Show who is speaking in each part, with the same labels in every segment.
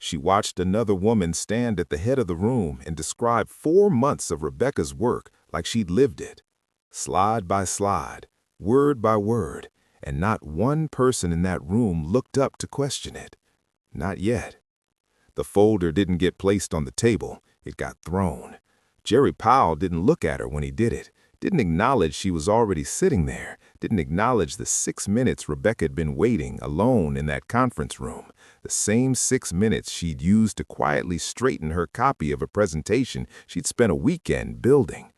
Speaker 1: She watched another woman stand at the head of the room and describe 4 months of Rebecca's work like she'd lived it. Slide by slide, word by word, and not one person in that room looked up to question it. Not yet. The folder didn't get placed on the table, it got thrown. Jerry Powell didn't look at her when he did it, didn't acknowledge she was already sitting there, didn't acknowledge the 6 minutes Rebecca had been waiting alone in that conference room, the same 6 minutes she'd used to quietly straighten her copy of a presentation she'd spent a weekend building.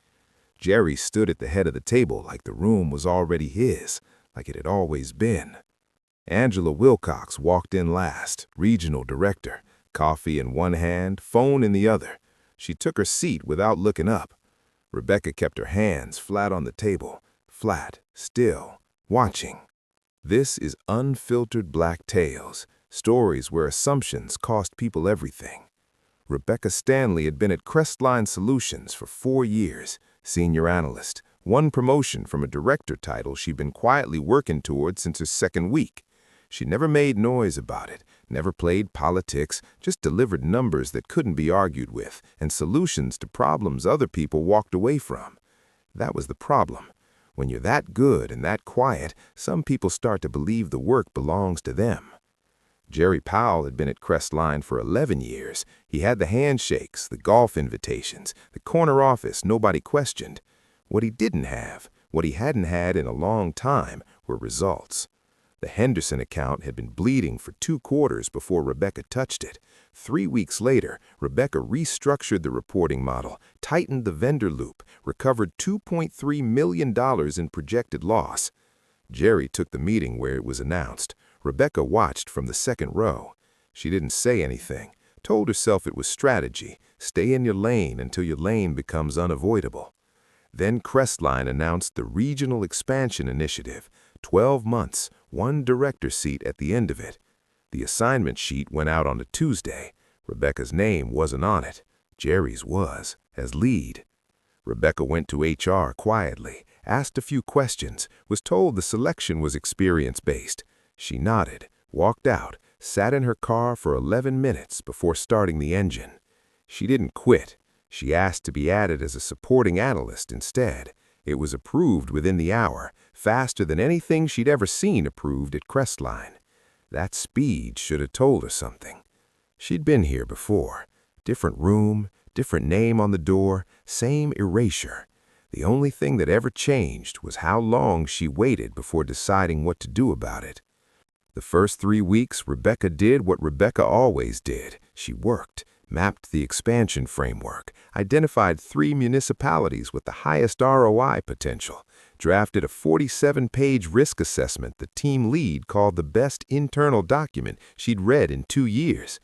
Speaker 1: Jerry stood at the head of the table like the room was already his, like it had always been. Angela Wilcox walked in last, regional director, coffee in one hand, phone in the other. She took her seat without looking up. Rebecca kept her hands flat on the table, flat, still, watching. This is Unfiltered Black Tales, stories where assumptions cost people everything. Rebecca Stanley had been at Crestline Solutions for 4 years, senior analyst, one promotion from a director title she'd been quietly working toward since her second week. She never made noise about it, never played politics, just delivered numbers that couldn't be argued with and solutions to problems other people walked away from. That was the problem. When you're that good and that quiet, some people start to believe the work belongs to them. Jerry Powell had been at Crestline for 11 years. He had the handshakes, the golf invitations, the corner office nobody questioned. What he didn't have, what he hadn't had in a long time, were results. The Henderson account had been bleeding for 2 quarters before Rebecca touched it. 3 weeks later, Rebecca restructured the reporting model, tightened the vendor loop, recovered $2.3 million in projected loss. Jerry took the meeting where it was announced. Rebecca watched from the second row. She didn't say anything, told herself it was strategy, stay in your lane until your lane becomes unavoidable. Then Crestline announced the Regional Expansion Initiative, 12 months, 1 director seat at the end of it. The assignment sheet went out on a Tuesday. Rebecca's name wasn't on it. Jerry's was, as lead. Rebecca went to HR quietly, asked a few questions, was told the selection was experience-based. She nodded, walked out, sat in her car for 11 minutes before starting the engine. She didn't quit. She asked to be added as a supporting analyst instead. It was approved within the hour, faster than anything she'd ever seen approved at Crestline. That speed should have told her something. She'd been here before. Different room, different name on the door, same erasure. The only thing that ever changed was how long she waited before deciding what to do about it. The first 3 weeks, Rebecca did what Rebecca always did. She worked, mapped the expansion framework, identified 3 municipalities with the highest ROI potential, drafted a 47-page risk assessment the team lead called the best internal document she'd read in 2 years.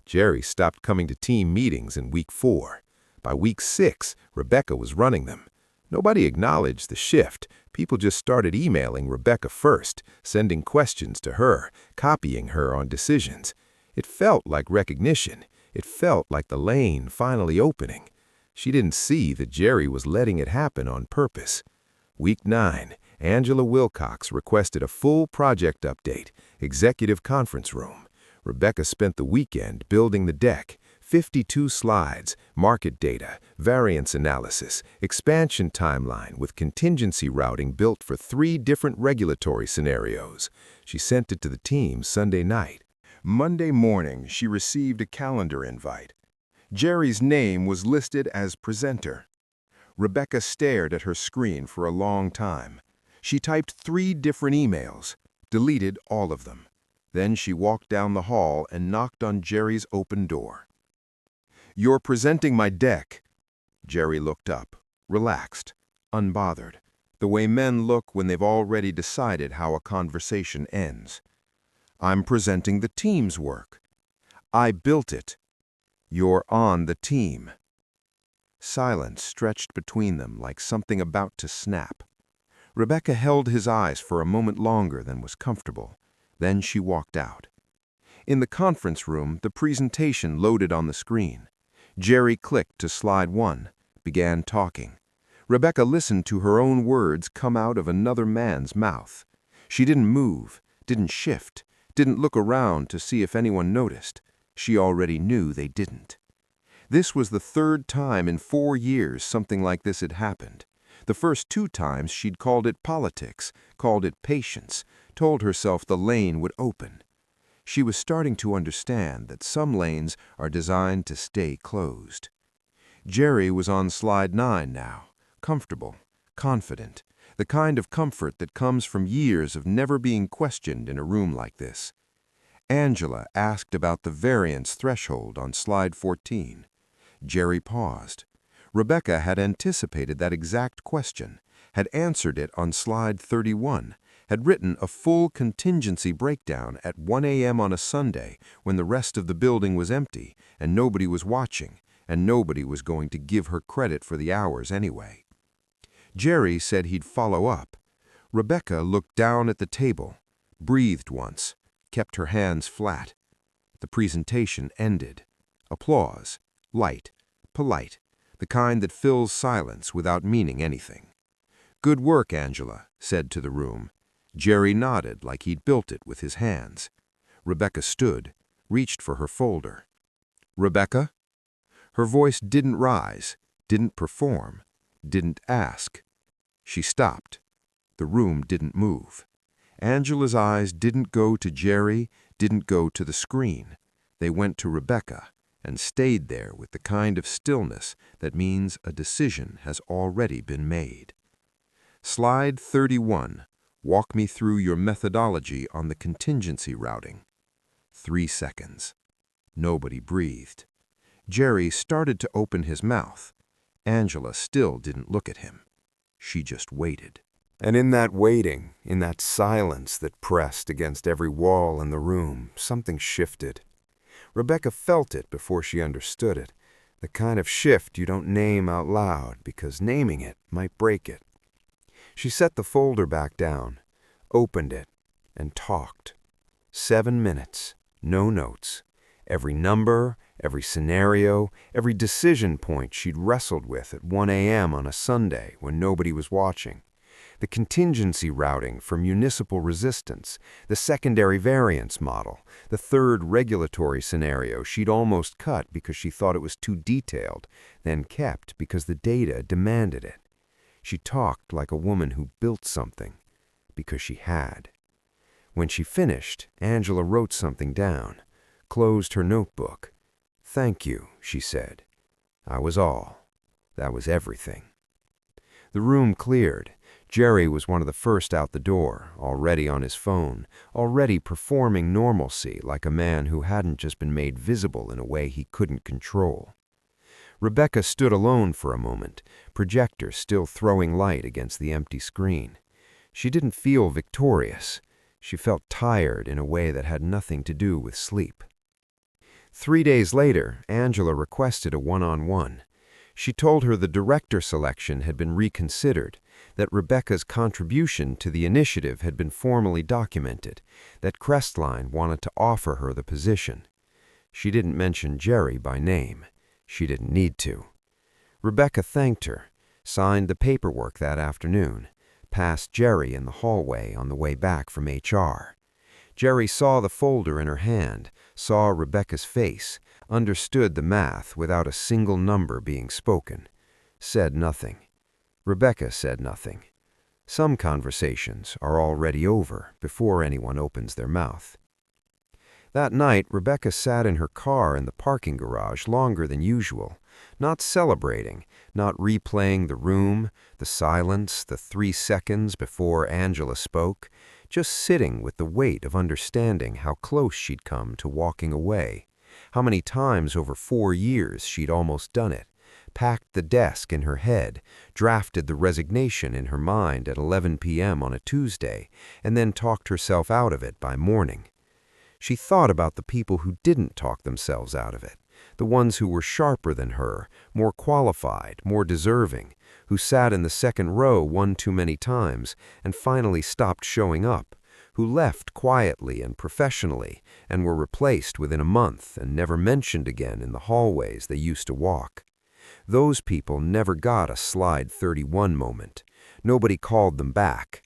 Speaker 1: Jerry stopped coming to team meetings in week 4. By week 6, Rebecca was running them. Nobody acknowledged the shift. People just started emailing Rebecca first, sending questions to her, copying her on decisions. It felt like recognition. It felt like the lane finally opening. She didn't see that Jerry was letting it happen on purpose. Week 9, Angela Wilcox requested a full project update, executive conference room. Rebecca spent the weekend building the deck, 52 slides, market data, variance analysis, expansion timeline with contingency routing built for 3 different regulatory scenarios. She sent it to the team Sunday night. Monday morning, she received a calendar invite. Jerry's name was listed as presenter. Rebecca stared at her screen for a long time. She typed 3 different emails, deleted all of them. Then she walked down the hall and knocked on Jerry's open door. "You're presenting my deck." Jerry looked up, relaxed, unbothered, the way men look when they've already decided how a conversation ends. "I'm presenting the team's work. I built it. You're on the team." Silence stretched between them like something about to snap. Rebecca held his eyes for a moment longer than was comfortable. Then she walked out. In the conference room, the presentation loaded on the screen. Jerry clicked to slide 1, began talking. Rebecca listened to her own words come out of another man's mouth. She didn't move, didn't shift, didn't look around to see if anyone noticed.
Speaker 2: She already knew they didn't. This was the third time in 4 years something like this had happened. The first 2 times she'd called it politics, called it patience, told herself the lane would open. She was starting to understand that some lanes are designed to stay closed. Jerry was on slide 9 now, comfortable, confident, the kind of comfort that comes from years of never being questioned in a room like this. Angela asked about the variance threshold on slide 14. Jerry paused. Rebecca had anticipated that exact question, had answered it on slide 31, had written a full contingency breakdown at 1 a.m. on a Sunday when the rest of the building was empty and nobody was watching, and nobody was going to give her credit for the hours anyway. Jerry said he'd follow up. Rebecca looked down at the table, breathed once, kept her hands flat. The presentation ended. Applause, light, polite, the kind that fills silence without meaning anything. "Good work, Angela," said to the room. Jerry nodded like he'd built it with his hands. Rebecca stood, reached for her folder. "Rebecca?" Her voice didn't rise, didn't perform, didn't ask. She stopped. The room didn't move. Angela's eyes didn't go to Jerry, didn't go to the screen. They went to Rebecca and stayed there with the kind of stillness that means a decision has already been made. Slide 31. Walk me through your methodology on the contingency routing. 3 seconds. Nobody breathed. Jerry started to open his mouth. Angela still didn't look at him. She just waited. And in that waiting, in that silence that pressed against every wall in the room, something shifted. Rebecca felt it before she understood it, the kind of shift you don't name out loud because naming it might break it. She set the folder back down, opened it, and talked. 7 minutes, no notes. Every number, every scenario, every decision point she'd wrestled with at 1 a.m. on a Sunday when nobody was watching. The contingency routing for municipal resistance, the secondary variance model, the third regulatory scenario she'd almost cut because she thought it was too detailed, then kept because the data demanded it. She talked like a woman who built something, because she had. When she finished, Angela wrote something down, closed her notebook. "Thank you," she said. "I was all. That was everything." The room cleared. Jerry was one of the first out the door, already on his phone, already performing normalcy like a man who hadn't just been made visible in a way he couldn't control. Rebecca stood alone for a moment, projector still throwing light against the empty screen. She didn't feel victorious. She felt tired in a way that had nothing to do with sleep. 3 days later, Angela requested a one-on-one. She told her the director selection had been reconsidered, that Rebecca's contribution to the initiative had been formally documented, that Crestline wanted to offer her the position. She didn't mention Jerry by name. She didn't need to. Rebecca thanked her, signed the paperwork that afternoon, passed Jerry in the hallway on the way back from HR. Jerry saw the folder in her hand, saw Rebecca's face, understood the math without a single number being spoken, said nothing. Rebecca said nothing. Some conversations are already over before anyone opens their mouth. That night, Rebecca sat in her car in the parking garage longer than usual, not celebrating, not replaying the room, the silence, the 3 seconds before Angela spoke, just sitting with the weight of understanding how close she'd come to walking away, how many times over 4 years she'd almost done it, packed the desk in her head, drafted the resignation in her mind at 11 p.m. on a Tuesday, and then talked herself out of it by morning. She thought about the people who didn't talk themselves out of it, the ones who were sharper than her, more qualified, more deserving, who sat in the second row one too many times and finally stopped showing up, who left quietly and professionally and were replaced within a month and never mentioned again in the hallways they used to walk. Those people never got a slide 31 moment. Nobody called them back.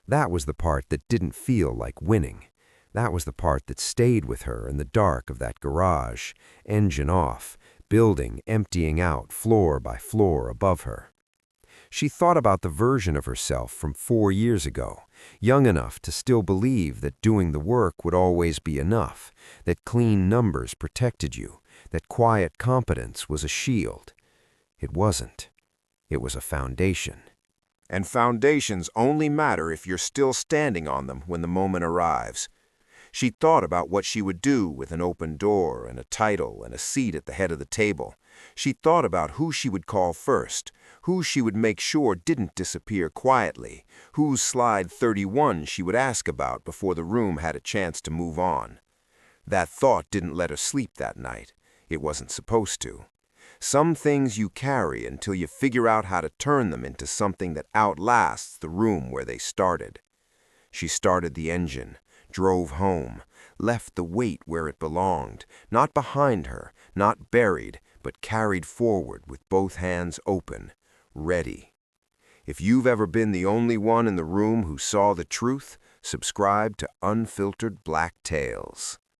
Speaker 2: That was the part that didn't feel like winning. That was the part that stayed with her in the dark of that garage, engine off, building emptying out floor by floor above her. She thought about the version of herself from 4 years ago, young enough to still believe that doing the work would always be enough, that clean numbers protected you, that quiet competence was a shield. It wasn't. It was a foundation.
Speaker 3: And foundations only matter if you're still standing on them when the moment arrives. She thought about what she would do with an open door and a title and a seat at the head of the table. She thought about who she would call first, who she would make sure didn't disappear quietly, whose slide 31 she would ask about before the room had a chance to move on. That thought didn't let her sleep that night. It wasn't supposed to. Some things you carry until you figure out how to turn them into something that outlasts the room where they started. She started the engine, drove home, left the weight where it belonged, not behind her, not buried, but carried forward with both hands open, ready. If you've ever been the only one in the room who saw the truth, subscribe to Unfiltered Black Tales.